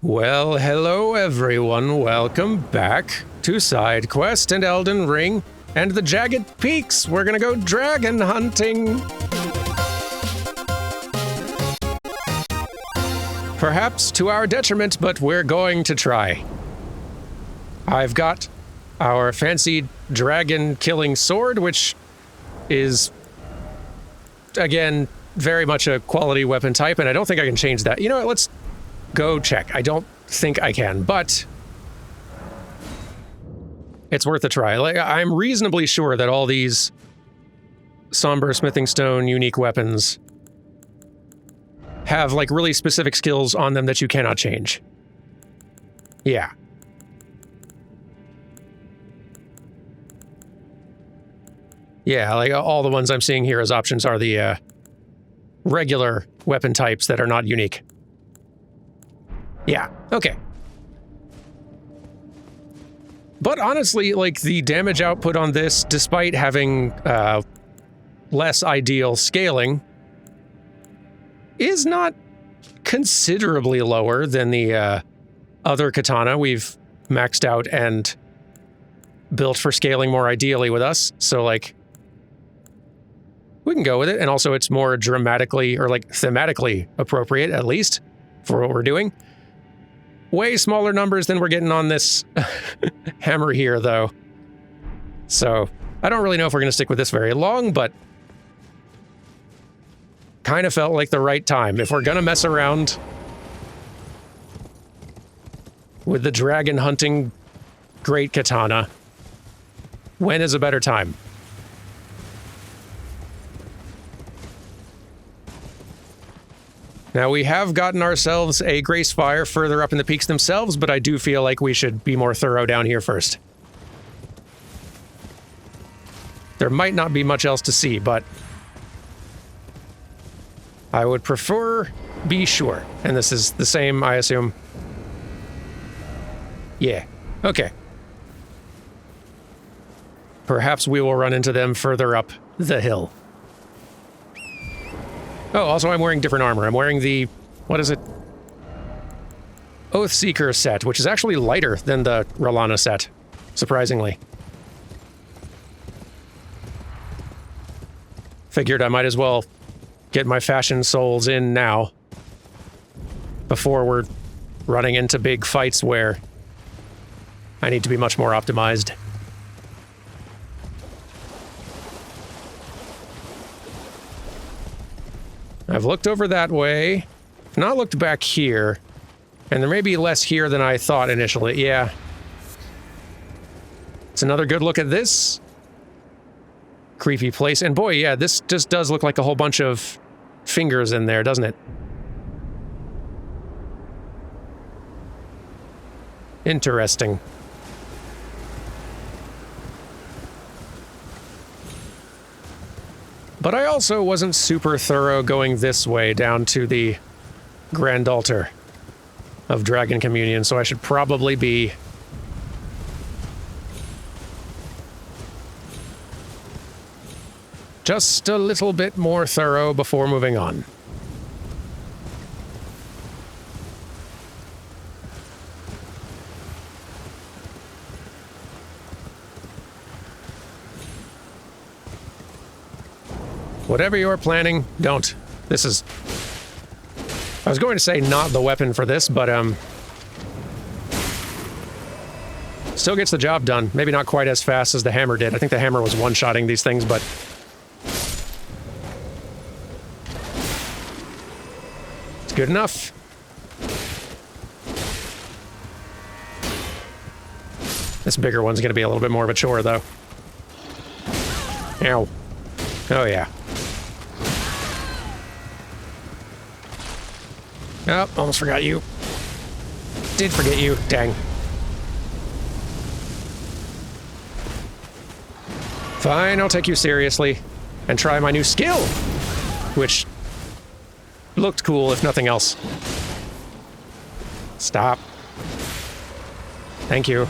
Well, hello everyone, welcome back to Side Quest and Elden Ring and the Jagged Peaks. We're gonna go dragon hunting. Perhaps to our detriment, but we're going to try. I've got our fancy dragon-killing sword, which is, again, very much a quality weapon type, and I don't think I can change that. You know what, let's go check. I don't think I can, but it's worth a try. Like, I'm reasonably sure that all these Somber Smithing Stone unique weapons have, like, really specific skills on them that you cannot change. Yeah. Yeah, like, all the ones I'm seeing here as options are the regular weapon types that are not unique. Yeah, okay. But honestly, like, the damage output on this, despite having less ideal scaling, is not considerably lower than the other katana we've maxed out and built for scaling more ideally with us. So, like, we can go with it. And also it's more dramatically, or like thematically appropriate, at least, for what we're doing. Way smaller numbers than we're getting on this hammer here, though. So, I don't really know if we're going to stick with this very long, but kind of felt like the right time. If we're going to mess around with the dragon hunting great katana, when is a better time? Now, we have gotten ourselves a Grace Fire further up in the peaks themselves, but I do feel like we should be more thorough down here first. There might not be much else to see, but I would prefer be sure. And this is the same, I assume. Yeah, okay. Perhaps we will run into them further up the hill. Oh, also I'm wearing different armor. I'm wearing the, what is it? Oathseeker set, which is actually lighter than the R'hllana set, surprisingly. Figured I might as well get my fashion souls in now, before we're running into big fights where I need to be much more optimized. I've looked over that way, not looked back here, and there may be less here than I thought initially. Yeah. It's another good look at this creepy place, and boy, yeah, this just does look like a whole bunch of fingers in there, doesn't it? Interesting. But I also wasn't super thorough going this way down to the Grand Altar of Dragon Communion, so I should probably be just a little bit more thorough before moving on. Whatever you're planning, don't. This is... I was going to say not the weapon for this, but, still gets the job done. Maybe not quite as fast as the hammer did. I think the hammer was one-shotting these things, but... it's good enough. This bigger one's gonna be a little bit more of a chore, though. Ow. Oh, yeah. Oh, almost forgot you. Did forget you. Dang. Fine, I'll take you seriously and try my new skill, which looked cool, if nothing else. Stop. Thank you.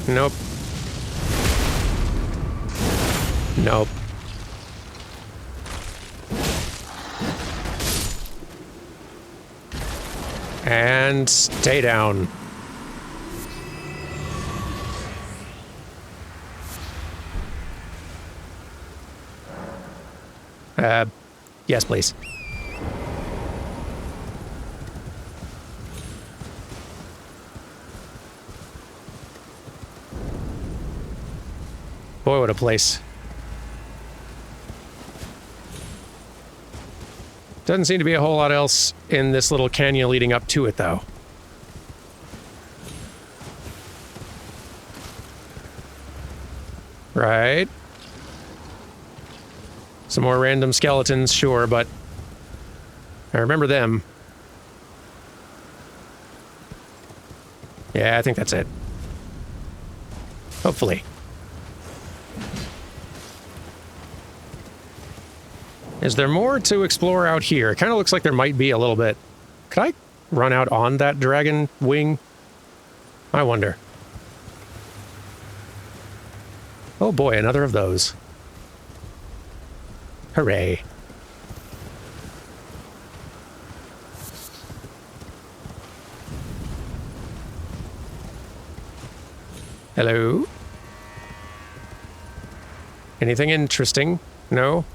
Nope. Nope. And stay down. Yes, please. Boy, what a place. Doesn't seem to be a whole lot else in this little canyon leading up to it, though. Right. Some more random skeletons, sure, but I remember them. Yeah, I think that's it. Hopefully. Is there more to explore out here? It kind of looks like there might be a little bit. Could I run out on that dragon wing? I wonder. Oh boy, another of those. Hooray. Hello? Anything interesting? No?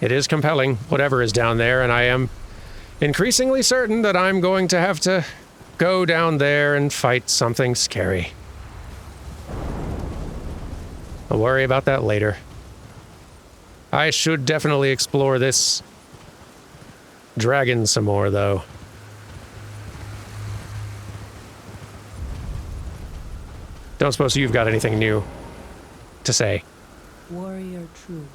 It is compelling, whatever is down there, and I am increasingly certain that I'm going to have to go down there and fight something scary. I'll worry about that later. I should definitely explore this dragon some more, though. Don't suppose you've got anything new to say. Warrior true.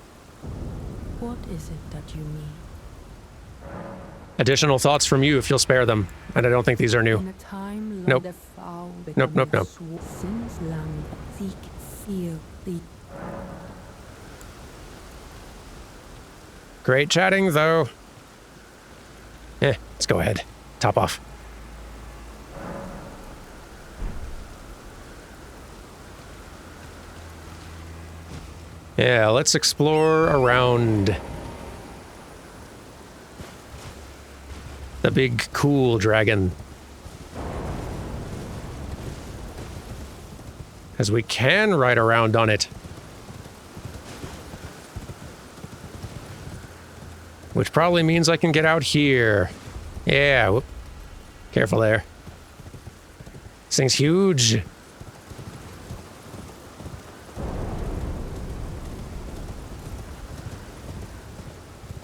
What is it that you mean? Additional thoughts from you if you'll spare them. And I don't think these are new. Nope. Nope. Great chatting, though. Let's go ahead. Top off. Yeah, let's explore around the big, cool dragon. As we can ride around on it. Which probably means I can get out here. Yeah, whoop. Careful there. This thing's huge.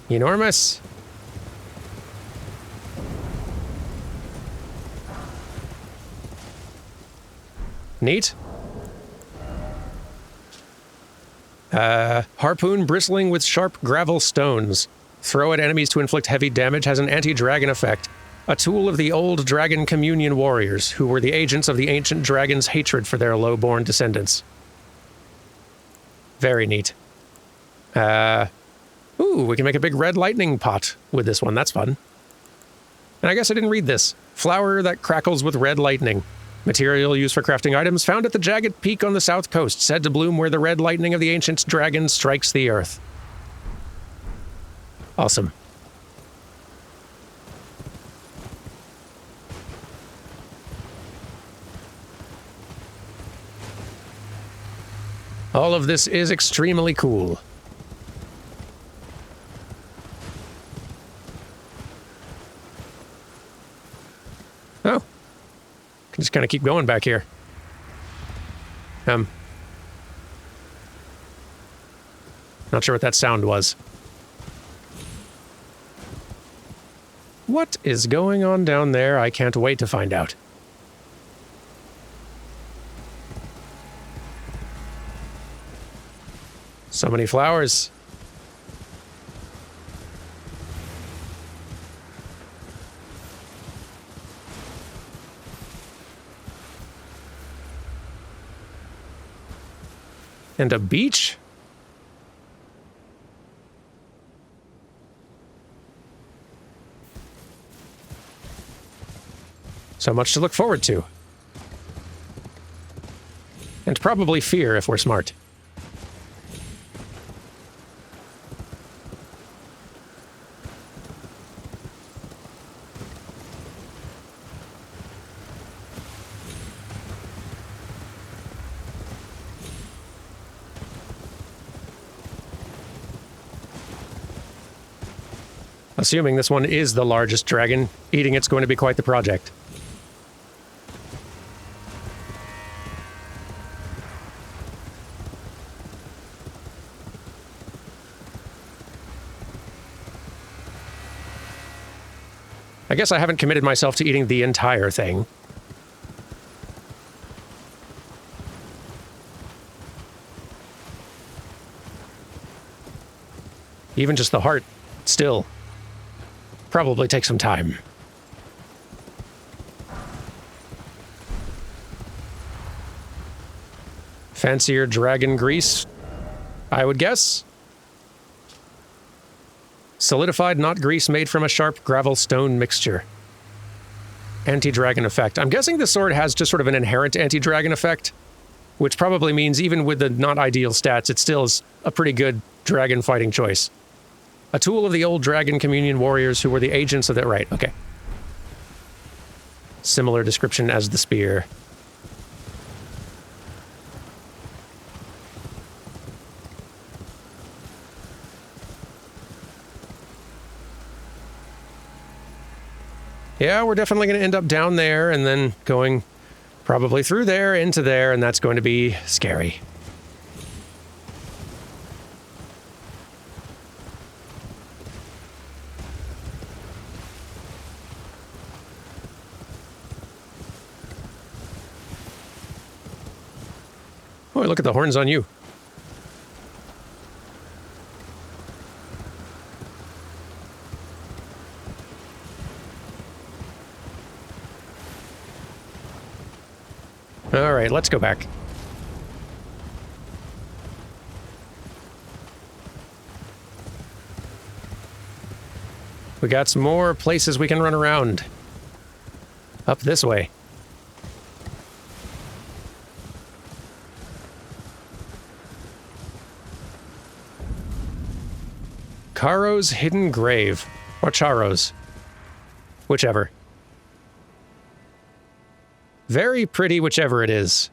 Enormous. Neat. Harpoon bristling with sharp gravel stones. Throw at enemies to inflict heavy damage, has an anti-dragon effect. A tool of the old dragon communion warriors, who were the agents of the ancient dragon's hatred for their low-born descendants. Very neat. Ooh, we can make a big red lightning pot with this one. That's fun. And I guess I didn't read this. Flower that crackles with red lightning. Material used for crafting items found at the jagged peak on the south coast, said to bloom where the red lightning of the ancient dragon strikes the earth. Awesome. All of this is extremely cool. Oh. Can just kind of keep going back here. Not sure what that sound was. What is going on down there? I can't wait to find out. So many flowers. And a beach? So much to look forward to. And probably fear if we're smart. Assuming this one is the largest dragon, eating it's going to be quite the project. I guess I haven't committed myself to eating the entire thing. Even just the heart, still. Probably take some time. Fancier dragon grease, I would guess. Solidified knot grease made from a sharp gravel stone mixture. Anti-dragon effect. I'm guessing the sword has just sort of an inherent anti-dragon effect, which probably means even with the not ideal stats, it still is a pretty good dragon fighting choice. A tool of the old dragon communion warriors who were the agents of that. Right, okay. Similar description as the spear. Yeah, we're definitely going to end up down there and then going probably through there, into there, and that's going to be scary. Oh, look at the horns on you. All right, let's go back. We got some more places we can run around. Up this way. Charo's hidden grave. Or Charo's. Whichever. Very pretty, whichever it is.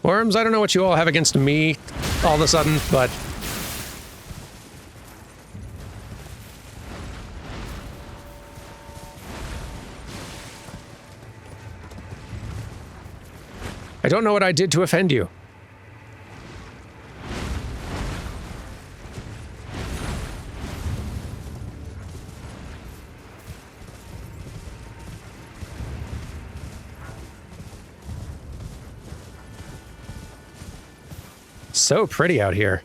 Worms, I don't know what you all have against me all of a sudden, but... I don't know what I did to offend you. So pretty out here.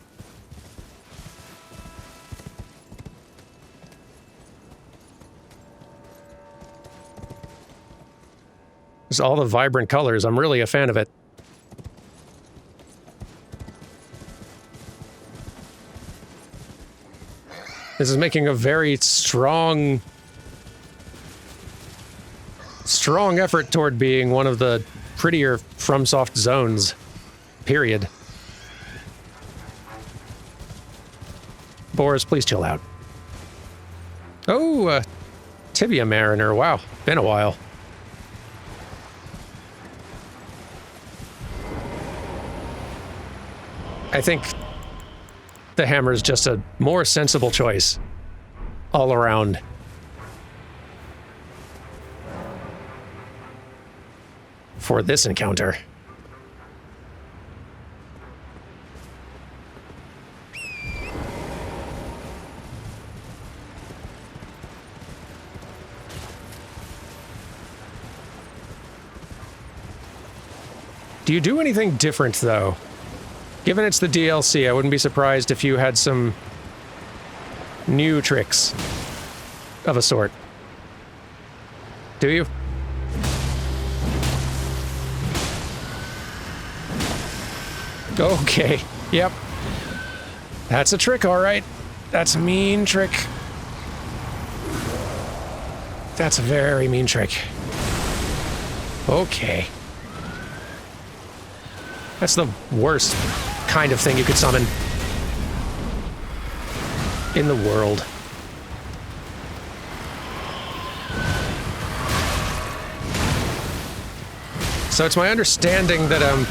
Just all the vibrant colors. I'm really a fan of it. This is making a very strong effort toward being one of the prettier FromSoft zones. Period. Boris, please chill out. Oh, Tibia Mariner. Wow, been a while. I think the hammer is just a more sensible choice all around. For this encounter. Do you do anything different, though? Given it's the DLC, I wouldn't be surprised if you had some new tricks of a sort. Do you? Okay, yep. That's a trick, all right. That's a mean trick. That's a very mean trick. Okay. That's the worst kind of thing you could summon in the world. So it's my understanding that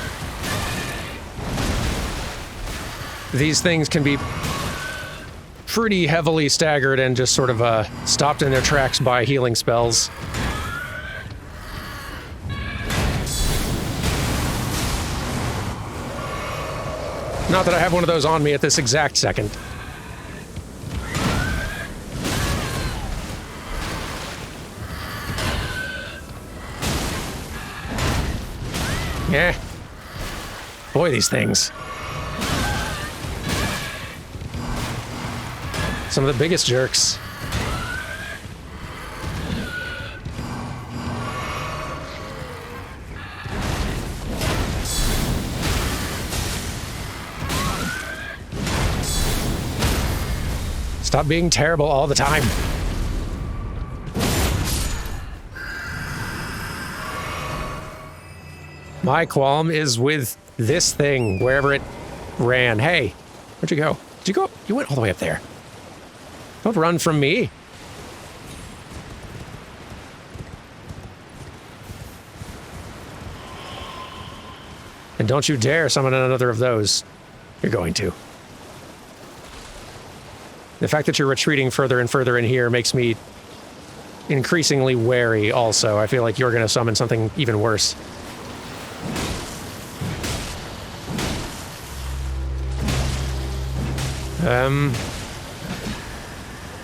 these things can be pretty heavily staggered and just sort of stopped in their tracks by healing spells. Not that I have one of those on me at this exact second. Yeah. Boy, these things. Some of the biggest jerks. Stop being terrible all the time. My qualm is with this thing, wherever it ran. Hey, where'd you go? Did you go? You went all the way up there. Don't run from me. And don't you dare summon another of those. You're going to. The fact that you're retreating further and further in here makes me increasingly wary also. I feel like you're going to summon something even worse.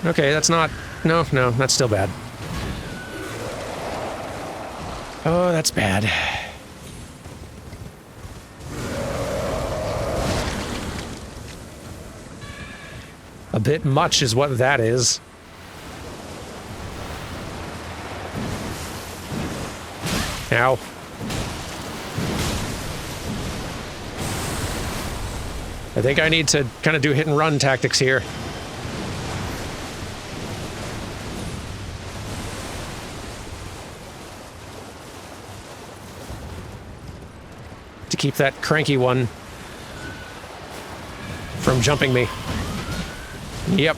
Okay, that's not... No, that's still bad. Oh, that's bad. A bit much is what that is. Ow. I think I need to kind of do hit and run tactics here. To keep that cranky one from jumping me. Yep.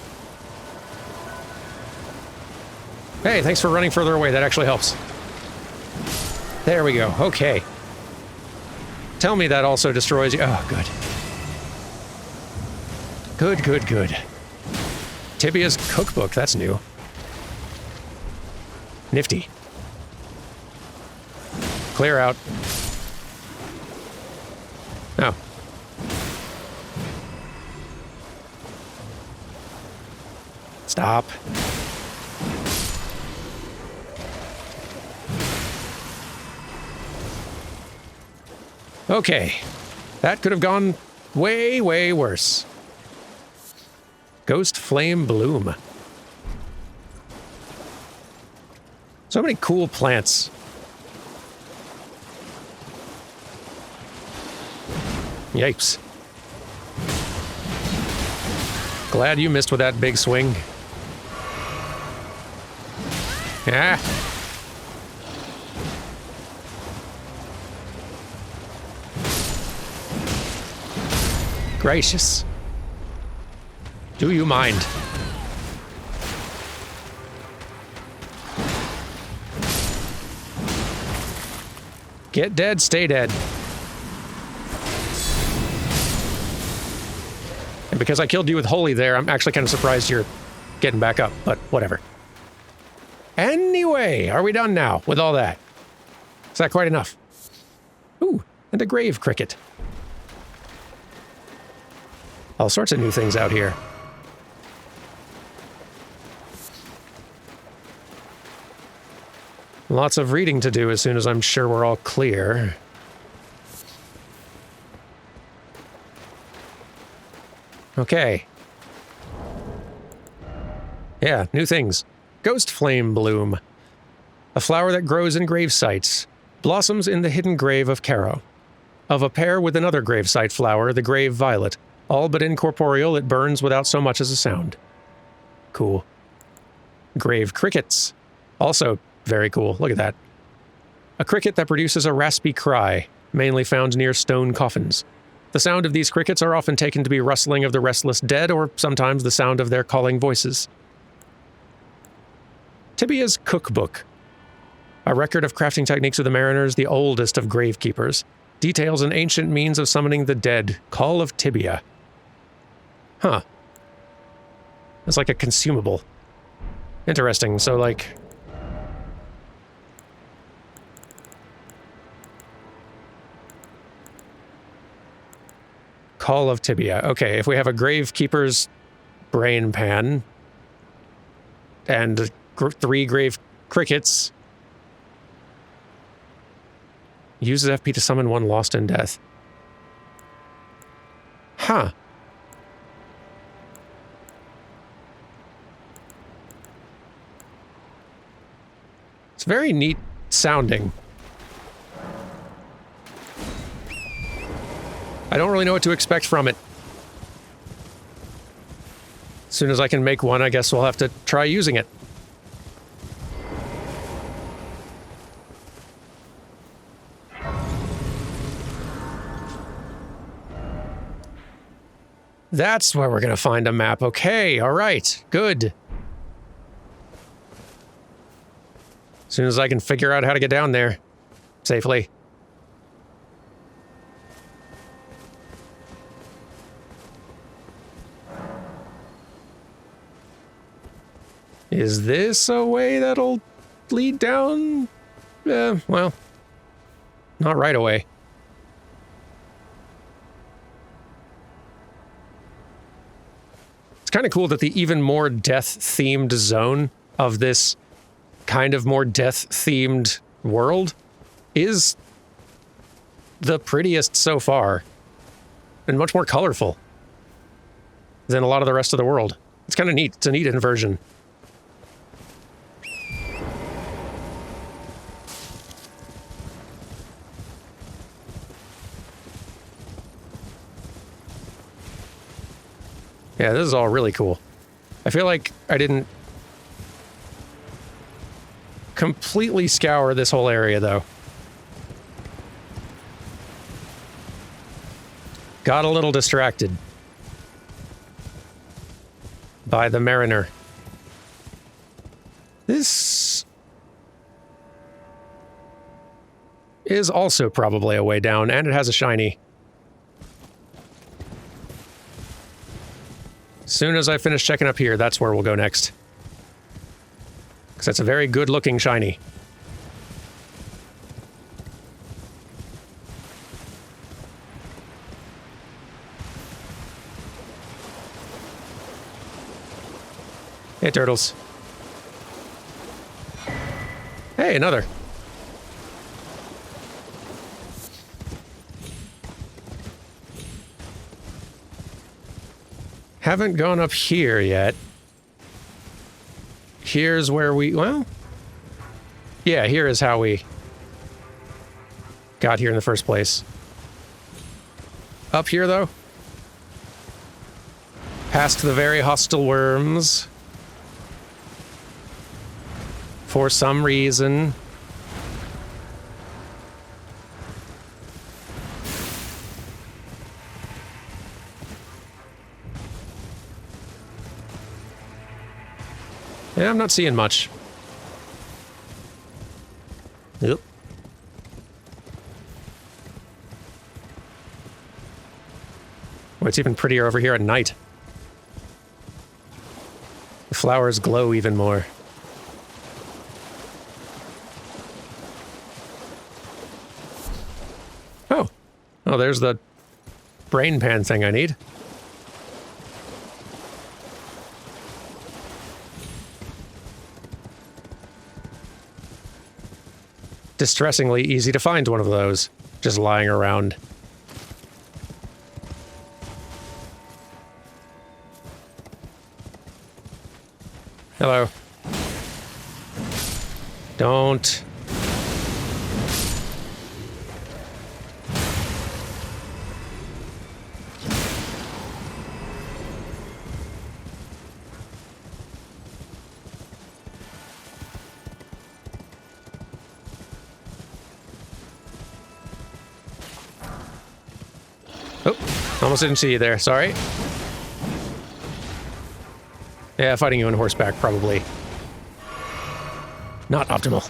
Hey, thanks for running further away. That actually helps. There we go. Okay. Tell me that also destroys you. Oh, good. Good. Tibia's cookbook. That's new. Nifty. Clear out. Oh. Stop. Okay. That could have gone way, way worse. Ghost Flame Bloom. So many cool plants. Yikes. Glad you missed with that big swing. Ah. Gracious. Do you mind? Get dead, stay dead. And because I killed you with Holy there, I'm actually kind of surprised you're getting back up, but whatever. Anyway, are we done now with all that? Is that quite enough? Ooh, and a grave cricket. All sorts of new things out here. Lots of reading to do as soon as I'm sure we're all clear. Okay. Yeah, new things. Ghost Flame Bloom. A flower that grows in grave sites. Blossoms in the hidden grave of Charo. of a pair with another gravesite flower, the grave violet. All but incorporeal, it burns without so much as a sound. Cool. Grave crickets. Also very cool. Look at that. A cricket that produces a raspy cry, mainly found near stone coffins. The sound of these crickets are often taken to be rustling of the restless dead, or sometimes the sound of their calling voices. Tibia's Cookbook. A record of crafting techniques of the mariners, the oldest of gravekeepers. Details an ancient means of summoning the dead. Call of Tibia. Huh. It's like a consumable. Interesting, so like... Call of Tibia. Okay, if we have a gravekeeper's brain pan and 3 grave crickets, uses FP to summon one lost in death. Huh. It's very neat sounding. I don't really know what to expect from it. As soon as I can make one, I guess we'll have to try using it. That's where we're going to find a map. Okay, all right, good. As soon as I can figure out how to get down there safely. Is this a way that'll lead down? Well, not right away. It's kind of cool that the even more death-themed zone of this kind of more death-themed world is the prettiest so far, and much more colorful than a lot of the rest of the world. It's kind of neat. It's a neat inversion. Yeah, this is all really cool. I feel like I didn't completely scour this whole area, though. Got a little distracted by the mariner. This is also probably a way down, and it has a shiny. As soon as I finish checking up here, that's where we'll go next. Because that's a very good-looking shiny. Hey, turtles. Hey, another. Haven't gone up here yet. Here's where we... Well... Yeah, here is how we got here in the first place. Up here, though? Past the very hostile worms. For some reason. Yeah, I'm not seeing much. Yep. Oh, it's even prettier over here at night. The flowers glow even more. Oh. Oh, there's the brain pan thing I need. Distressingly easy to find one of those, just lying around. Hello. Don't. Almost didn't see you there, sorry. Yeah, fighting you on horseback, probably not optimal.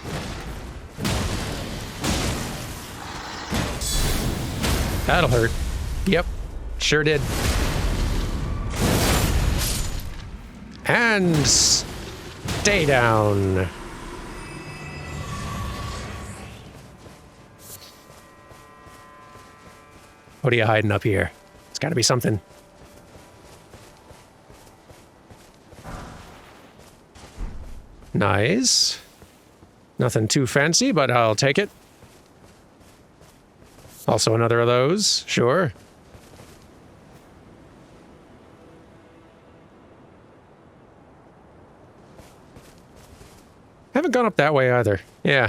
That'll hurt. Yep, sure did. And stay down. What are you hiding up here? It's gotta be something. Nice. Nothing too fancy, but I'll take it. Also another of those, sure. Haven't gone up that way either. Yeah.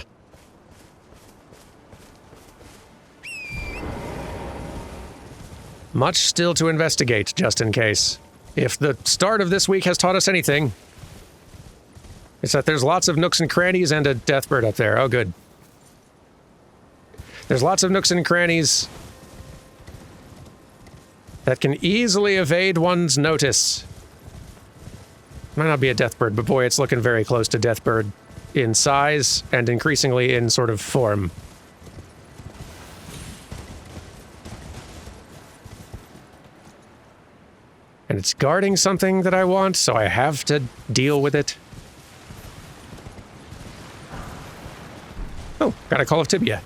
Much still to investigate, just in case. If the start of this week has taught us anything, it's that there's lots of nooks and crannies and a deathbird up there. Oh, good. There's lots of nooks and crannies that can easily evade one's notice. Might not be a deathbird, but boy, it's looking very close to deathbird in size and increasingly in sort of form. And it's guarding something that I want, so I have to deal with it. Oh, got a Call of Tibia.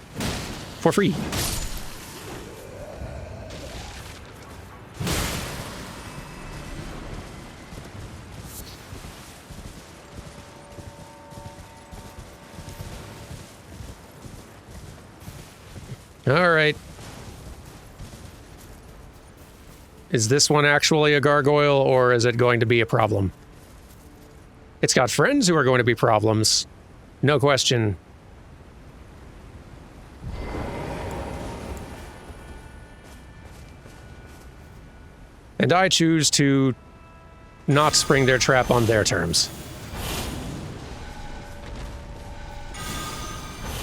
For free. All right. Is this one actually a gargoyle, or is it going to be a problem? It's got friends who are going to be problems. No question. And I choose to not spring their trap on their terms.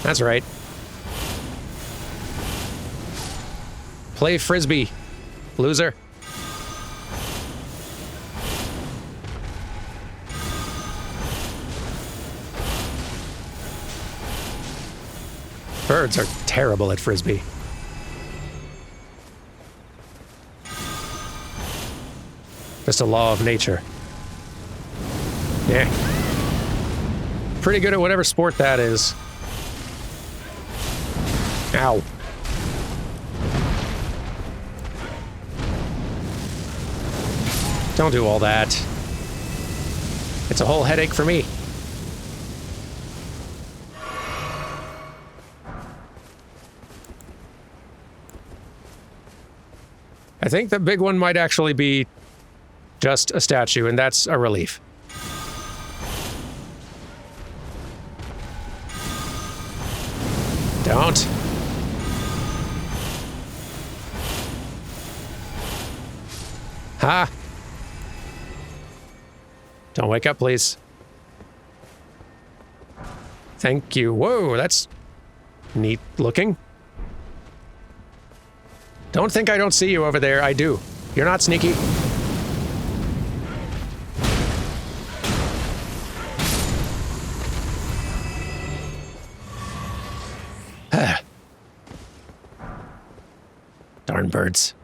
That's right. Play Frisbee, loser. Birds are terrible at Frisbee. Just a law of nature. Yeah. Pretty good at whatever sport that is. Ow. Don't do all that. It's a whole headache for me. I think the big one might actually be just a statue, and that's a relief. Don't. Ha! Don't wake up, please. Thank you. Whoa, that's neat looking. Don't think I don't see you over there. I do. You're not sneaky. Darn birds.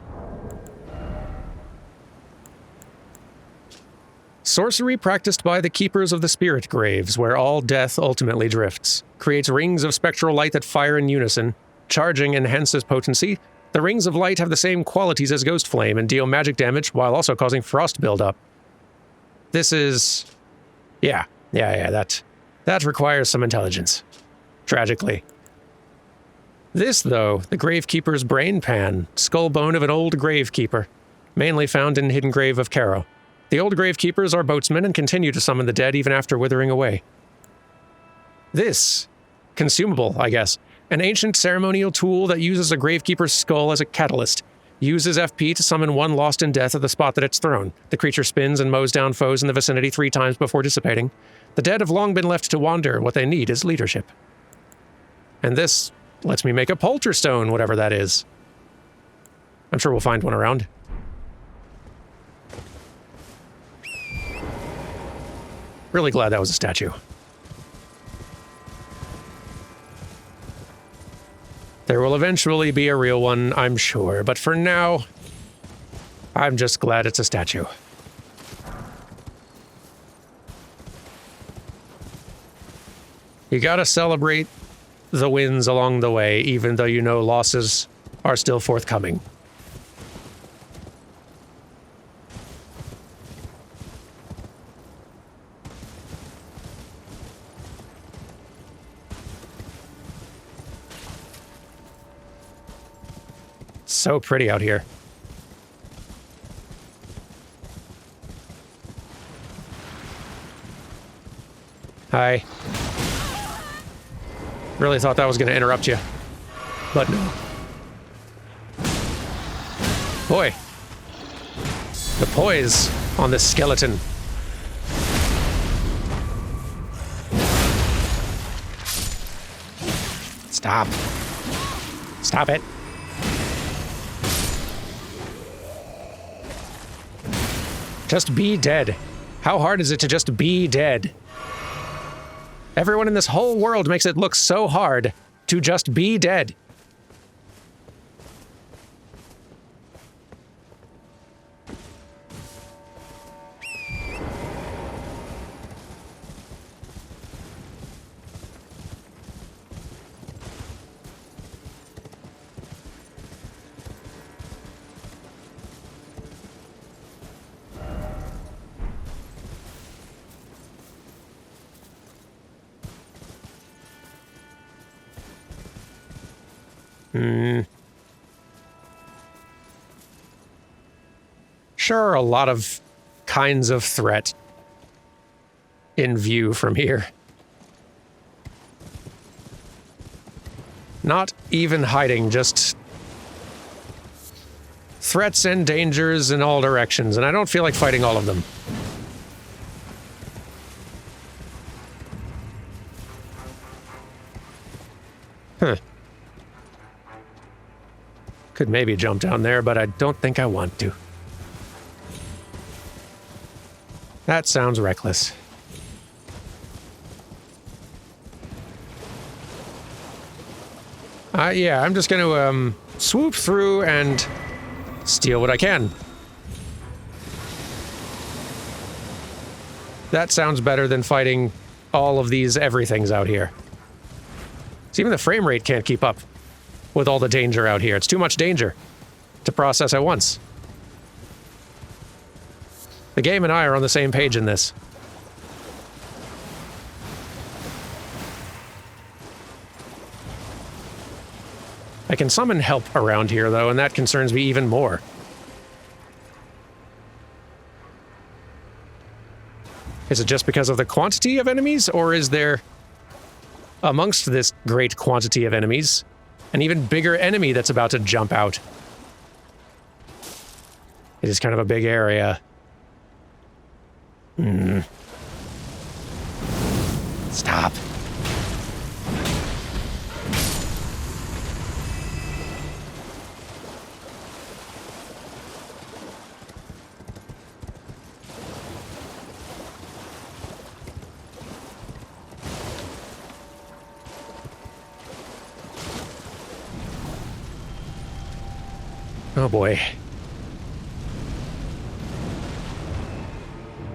Sorcery practiced by the keepers of the spirit graves, where all death ultimately drifts, creates rings of spectral light that fire in unison. Charging enhances potency. The rings of light have the same qualities as Ghost Flame and deal magic damage while also causing frost buildup. This is... Yeah, that requires some intelligence. Tragically. This, though, the Gravekeeper's Brain Pan, skull bone of an old Gravekeeper, mainly found in Hidden Grave of Charo. The old Gravekeepers are boatsmen and continue to summon the dead even after withering away. This, consumable, I guess, an ancient ceremonial tool that uses a Gravekeeper's skull as a catalyst, uses FP to summon one lost in death at the spot that it's thrown. The creature spins and mows down foes in the vicinity 3 times before dissipating. The dead have long been left to wander. What they need is leadership. And this lets me make a polterstone, whatever that is. I'm sure we'll find one around. Really glad that was a statue. There will eventually be a real one, I'm sure, but for now, I'm just glad it's a statue. You gotta celebrate the wins along the way, even though you know losses are still forthcoming. So pretty out here. Hi. Really thought that was going to interrupt you. But no. Boy. The poise on this skeleton. Stop. Stop it. Just be dead. How hard is it to just be dead? Everyone in this whole world makes it look so hard to just be dead. Sure, a lot of kinds of threat in view from here. Not even hiding, just threats and dangers in all directions, and I don't feel like fighting all of them. Huh. Could maybe jump down there, but I don't think I want to. That sounds reckless. Yeah, I'm just gonna, swoop through and steal what I can. That sounds better than fighting all of these everythings out here. So even the frame rate can't keep up with all the danger out here. It's too much danger to process at once. The game and I are on the same page in this. I can summon help around here, though, and that concerns me even more. Is it just because of the quantity of enemies, or is there, amongst this great quantity of enemies, an even bigger enemy that's about to jump out? It is kind of a big area. Stop. Oh boy.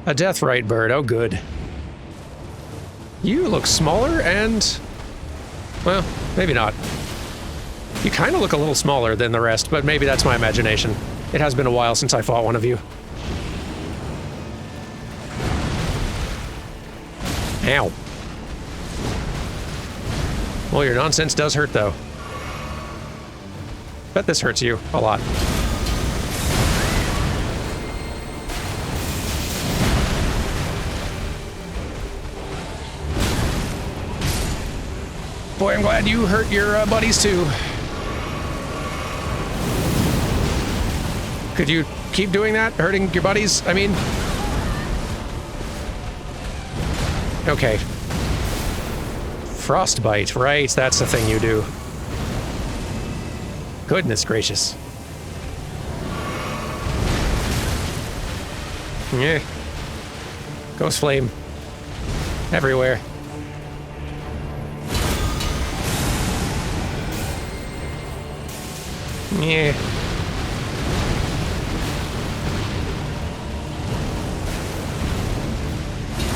A deathrite bird, oh good. You look smaller and... well, maybe not. You kind of look a little smaller than the rest, but maybe that's my imagination. It has been a while since I fought one of you. Ow. Well, your nonsense does hurt, though. Bet this hurts you a lot. Boy, I'm glad you hurt your buddies, too. Could you keep doing that? Hurting your buddies? I mean... okay. Frostbite, right, that's the thing you do. Goodness gracious. Yeah. Ghost Flame. everywhere. Yeah.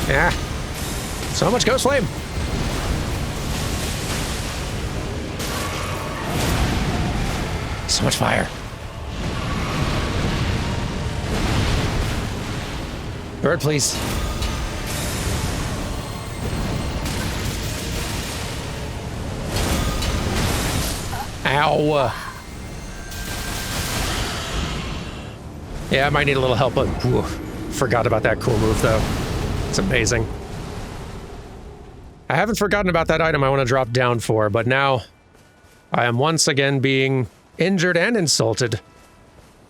Yeah. So much ghost flame. So much fire. Bird, please. Ow. Yeah, I might need a little help, but whew, forgot about that cool move, though. It's amazing. I haven't forgotten about that item I want to drop down for, but now I am once again being injured and insulted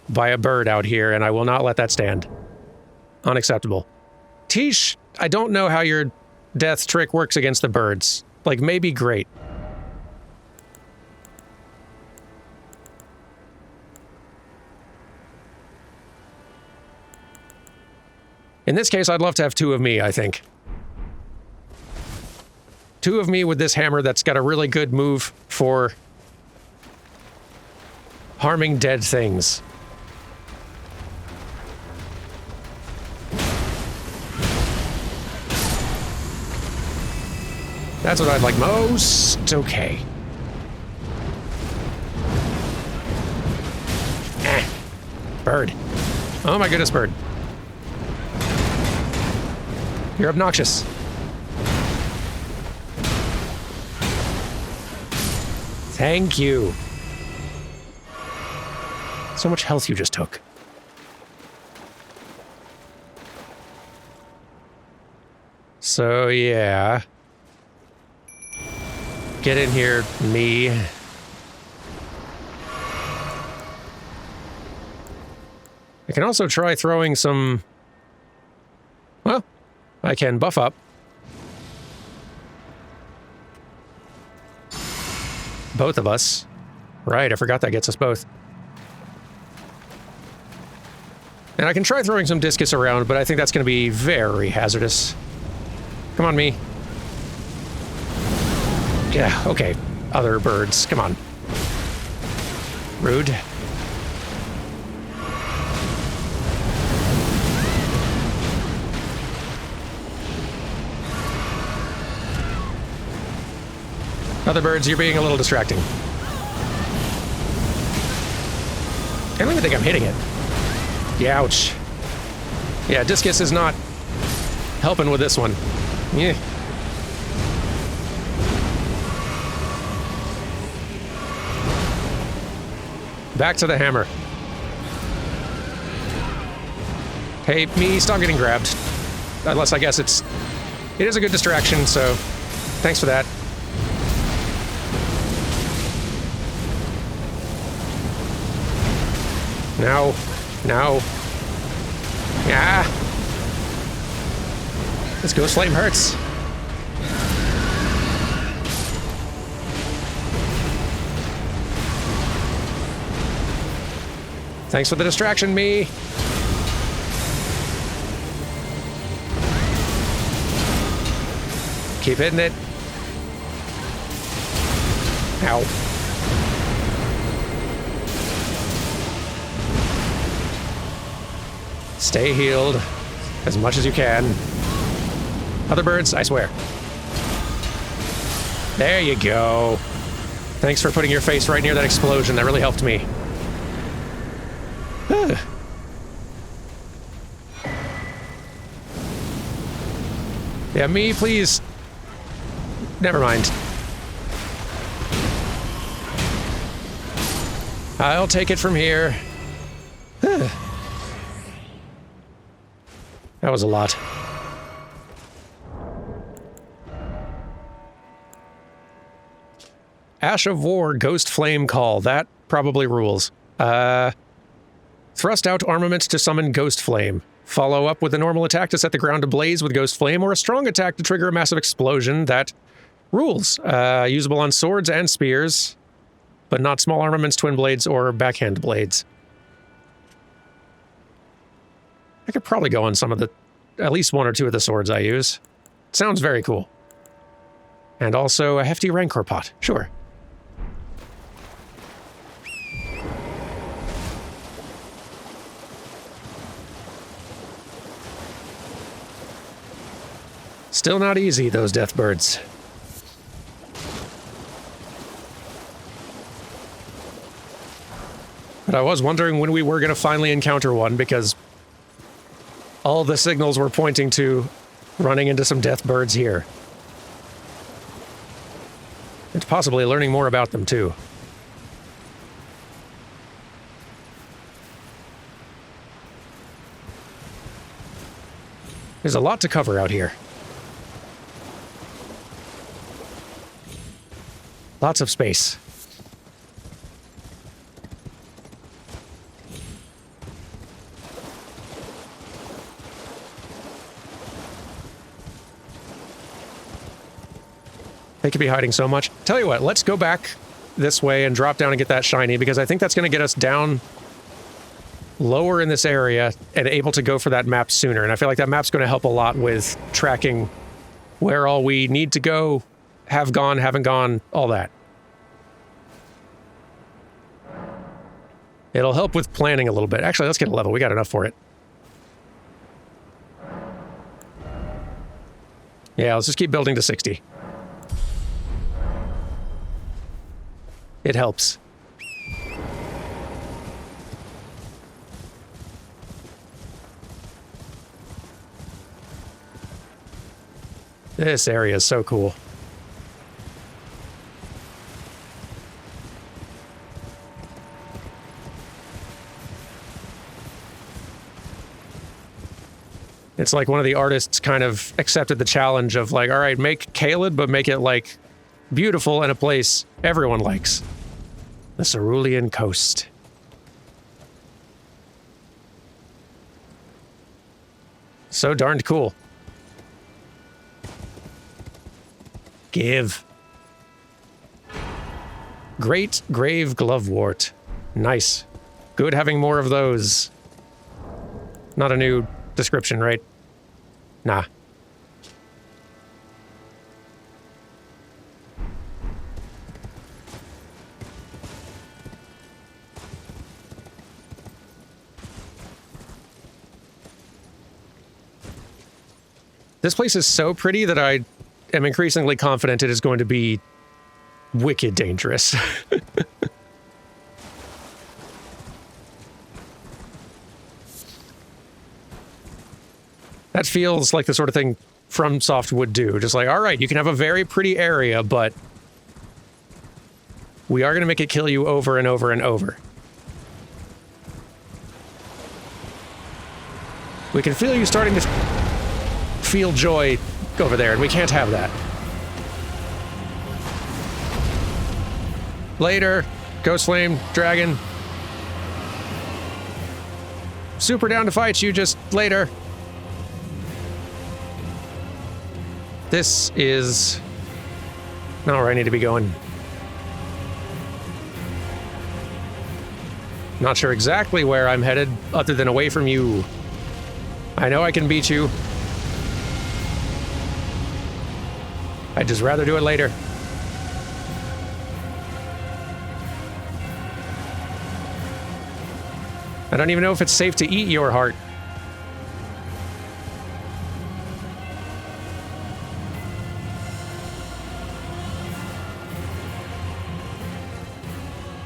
by a bird out here, and I will not let that stand. Unacceptable. Tish, I don't know how your death trick works against the birds. Like, maybe great. In this case, I'd love to have two of me, I think. Two of me with this hammer that's got a really good move for harming dead things. That's what I'd like most. Okay. Bird. Oh my goodness, bird. You're obnoxious. Thank you. So much health you just took. So, yeah. Get in here, me. I can also try throwing some... Well, I can buff up. Both of us. Right, I forgot that gets us both. And I can try throwing some discus around, but I think that's going to be very hazardous. Come on, me. Yeah, okay. Other birds, come on. Rude. Other birds, you're being a little distracting. I don't even think I'm hitting it. Yeah, ouch. Yeah, discus is not helping with this one. Yeah. Back to the hammer. Hey, me, stop getting grabbed. Unless I guess it is a good distraction, so thanks for that. No. No. Ah. This ghost flame hurts. Thanks for the distraction, me. Keep hitting it. Ow. Stay healed as much as you can. Other birds, I swear. There you go. Thanks for putting your face right near that explosion. That really helped me. Yeah, me, please. Never mind. I'll take it from here. That was a lot. Ash of War, Ghost Flame Call. That probably rules. Thrust out armament to summon Ghost Flame. Follow up with a normal attack to set the ground ablaze with Ghost Flame, or a strong attack to trigger a massive explosion. That rules. Usable on swords and spears, but not small armaments, twin blades, or backhand blades. I could probably go on some of the... at least one or two of the swords I use. Sounds very cool. And also a hefty rancor pot. Sure. Still not easy, those death birds. But I was wondering when we were going to finally encounter one, because all the signals were pointing to running into some death birds here. And possibly learning more about them, too. There's a lot to cover out here. Lots of space. They could be hiding so much. Tell you what, let's go back this way and drop down and get that shiny, because I think that's going to get us down lower in this area and able to go for that map sooner. And I feel like that map's going to help a lot with tracking where all we need to go, have gone, haven't gone, all that. It'll help with planning a little bit. Actually, let's get a level. We got enough for it. Yeah, let's just keep building to 60. It helps. This area is so cool. It's like one of the artists kind of accepted the challenge of like, all right, make Caelid, but make it like beautiful in a place everyone likes. The Cerulean Coast. So darned cool. Give. Great Grave Glovewort. Nice. Good having more of those. Not a new description, right? Nah. This place is so pretty that I am increasingly confident it is going to be wicked dangerous. That feels like the sort of thing FromSoft would do. Just like, all right, you can have a very pretty area, but we are going to make it kill you over and over and over. We can feel you starting to feel joy over there, and we can't have that. Later, Ghost Flame, Dragon. Super down to fight you, just later. This is not where I need to be going. Not sure exactly where I'm headed, other than away from you. I know I can beat you. I'd just rather do it later. I don't even know if it's safe to eat your heart.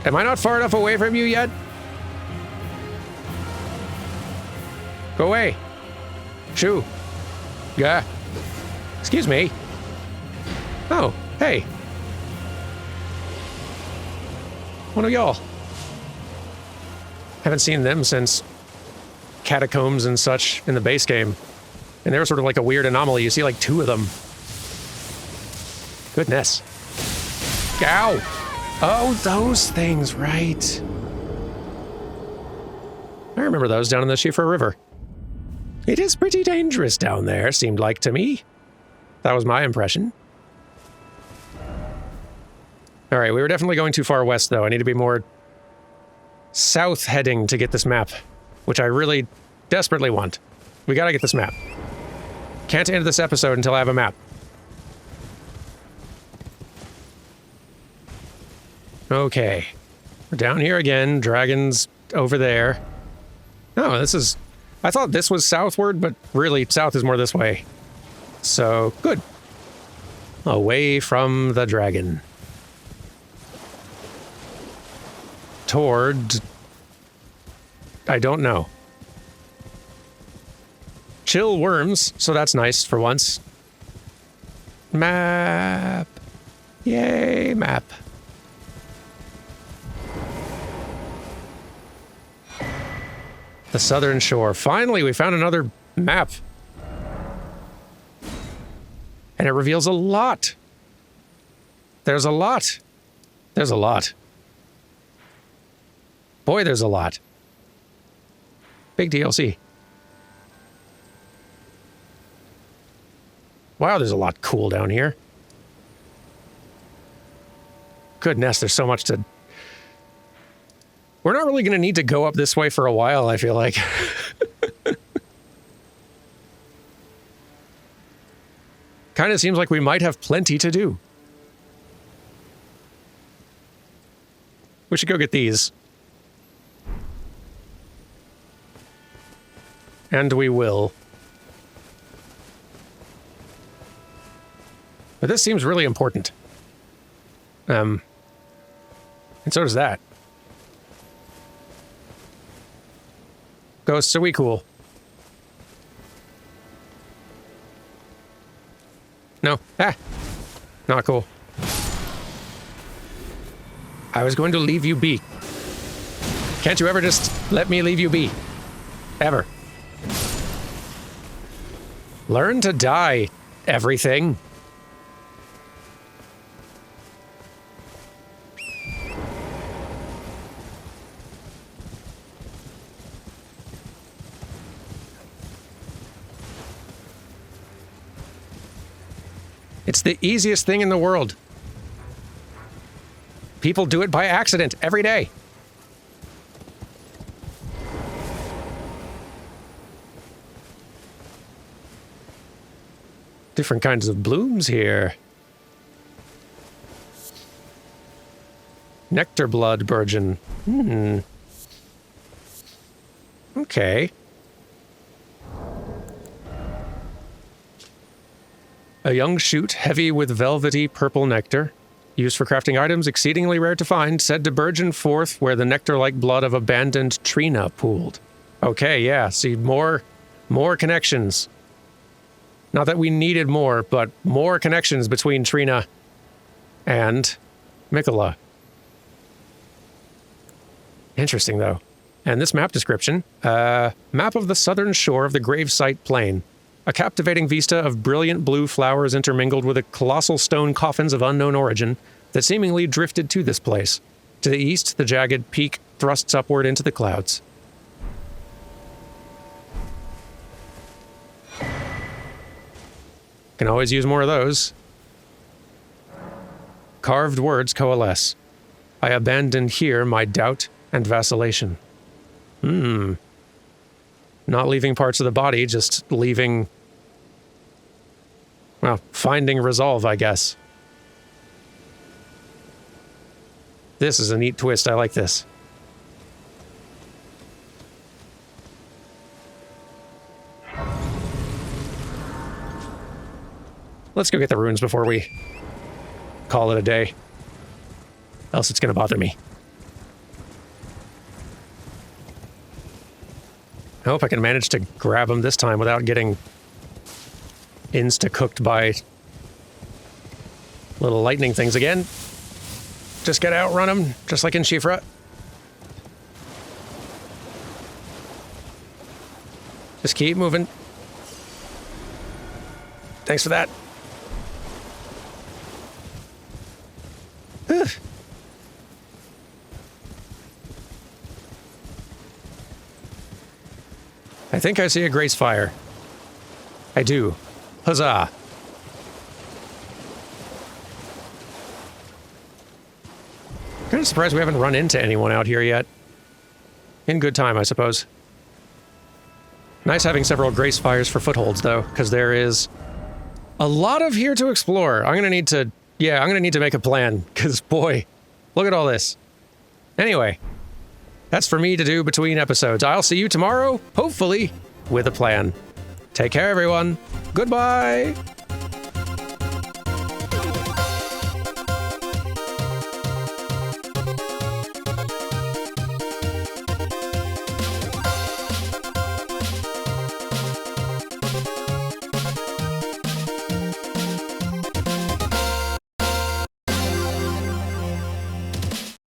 Am I not far enough away from you yet? Go away. Shoo. Yeah. Excuse me. Oh, hey. One of y'all. Haven't seen them since Catacombs and such in the base game. And they were sort of like a weird anomaly. You see like 2 of them. Goodness. Ow! Oh, those things, right. I remember those down in the Shifa River. It is pretty dangerous down there, seemed like to me. That was my impression. All right, we were definitely going too far west, though. I need to be more south heading to get this map, which I really desperately want. We gotta get this map. Can't end this episode until I have a map. Okay. We're down here again. Dragons over there. No, this is... I thought this was southward, but really, south is more this way. So, good. Away from the dragon. Toward... I don't know. Chill worms, so that's nice for once. Map. Yay, map. The southern shore. Finally, we found another map. And it reveals a lot. There's a lot. There's a lot. Boy, there's a lot. Big DLC. Wow, there's a lot cool down here. Goodness, there's so much to... We're not really going to need to go up this way for a while, I feel like. Kind of seems like we might have plenty to do. We should go get these. And we will. But this seems really important. And so does that. Ghosts, are we cool? No. Ah. Not cool. I was going to leave you be. Can't you ever just let me leave you be? Ever. Learn to die, everything. It's the easiest thing in the world. People do it by accident every day. Different kinds of blooms here. Nectar blood burgeon. Okay. A young shoot heavy with velvety purple nectar, used for crafting items exceedingly rare to find, said to burgeon forth where the nectar-like blood of abandoned Trina pooled. Okay, yeah, see, more connections. Not that we needed more, but more connections between Trina and Mikola. Interesting, though. And this map description, map of the southern shore of the gravesite plain. A captivating vista of brilliant blue flowers intermingled with the colossal stone coffins of unknown origin that seemingly drifted to this place. To the east, the jagged peak thrusts upward into the clouds. Can always use more of those. Carved words coalesce. I abandon here my doubt and vacillation. Not leaving parts of the body, just leaving... Well, finding resolve, I guess. This is a neat twist. I like this. Let's go get the runes before we call it a day. Else it's going to bother me. I hope I can manage to grab them this time without getting insta-cooked by little lightning things again. Just gotta outrun them, just like in Shifra. Just keep moving. Thanks for that. I think I see a grace fire. I do. Huzzah. Kind of surprised we haven't run into anyone out here yet. In good time, I suppose. Nice having several grace fires for footholds, though, because there is a lot of here to explore. I'm gonna need to make a plan, because boy, look at all this. Anyway, that's for me to do between episodes. I'll see you tomorrow, hopefully, with a plan. Take care, everyone. Goodbye.